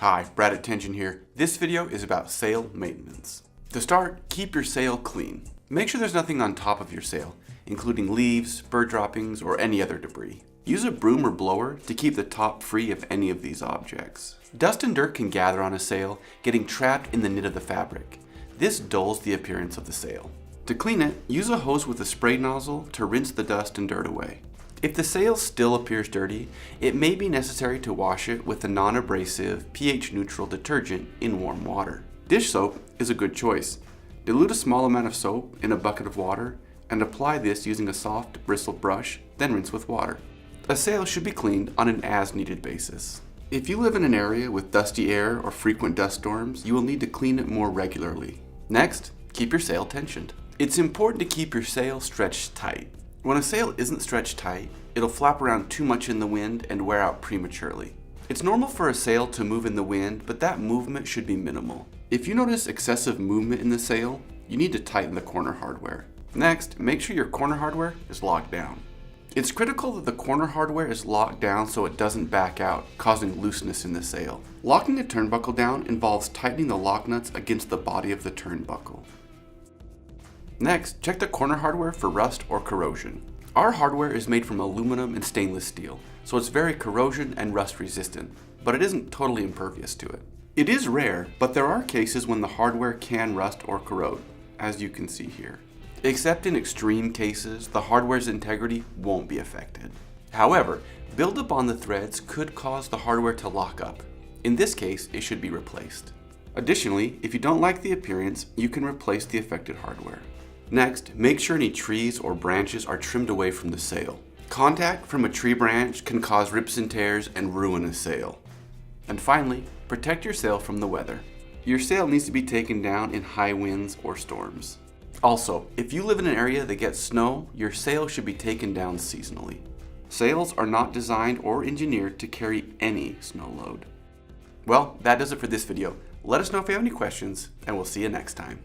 Hi, Brad at Tenshon here. This video is about sail maintenance. To start, keep your sail clean. Make sure there's nothing on top of your sail, including leaves, bird droppings, or any other debris. Use a broom or blower to keep the top free of any of these objects. Dust and dirt can gather on a sail, getting trapped in the knit of the fabric. This dulls the appearance of the sail. To clean it, use a hose with a spray nozzle to rinse the dust and dirt away. If the sail still appears dirty, it may be necessary to wash it with a non-abrasive, pH-neutral detergent in warm water. Dish soap is a good choice. Dilute a small amount of soap in a bucket of water and apply this using a soft, bristled brush, then rinse with water. A sail should be cleaned on an as-needed basis. If you live in an area with dusty air or frequent dust storms, you will need to clean it more regularly. Next, keep your sail tensioned. It's important to keep your sail stretched tight. When a sail isn't stretched tight, it'll flap around too much in the wind and wear out prematurely. It's normal for a sail to move in the wind, but that movement should be minimal. If you notice excessive movement in the sail, you need to tighten the corner hardware. Next, make sure your corner hardware is locked down. It's critical that the corner hardware is locked down so it doesn't back out, causing looseness in the sail. Locking the turnbuckle down involves tightening the lock nuts against the body of the turnbuckle. Next, check the corner hardware for rust or corrosion. Our hardware is made from aluminum and stainless steel, so it's very corrosion and rust resistant, but it isn't totally impervious to it. It is rare, but there are cases when the hardware can rust or corrode, as you can see here. Except in extreme cases, the hardware's integrity won't be affected. However, buildup on the threads could cause the hardware to lock up. In this case, it should be replaced. Additionally, if you don't like the appearance, you can replace the affected hardware. Next, make sure any trees or branches are trimmed away from the sail. Contact from a tree branch can cause rips and tears and ruin a sail. And finally, protect your sail from the weather. Your sail needs to be taken down in high winds or storms. Also, if you live in an area that gets snow, your sail should be taken down seasonally. Sails are not designed or engineered to carry any snow load. Well, that does it for this video. Let us know if you have any questions, and we'll see you next time.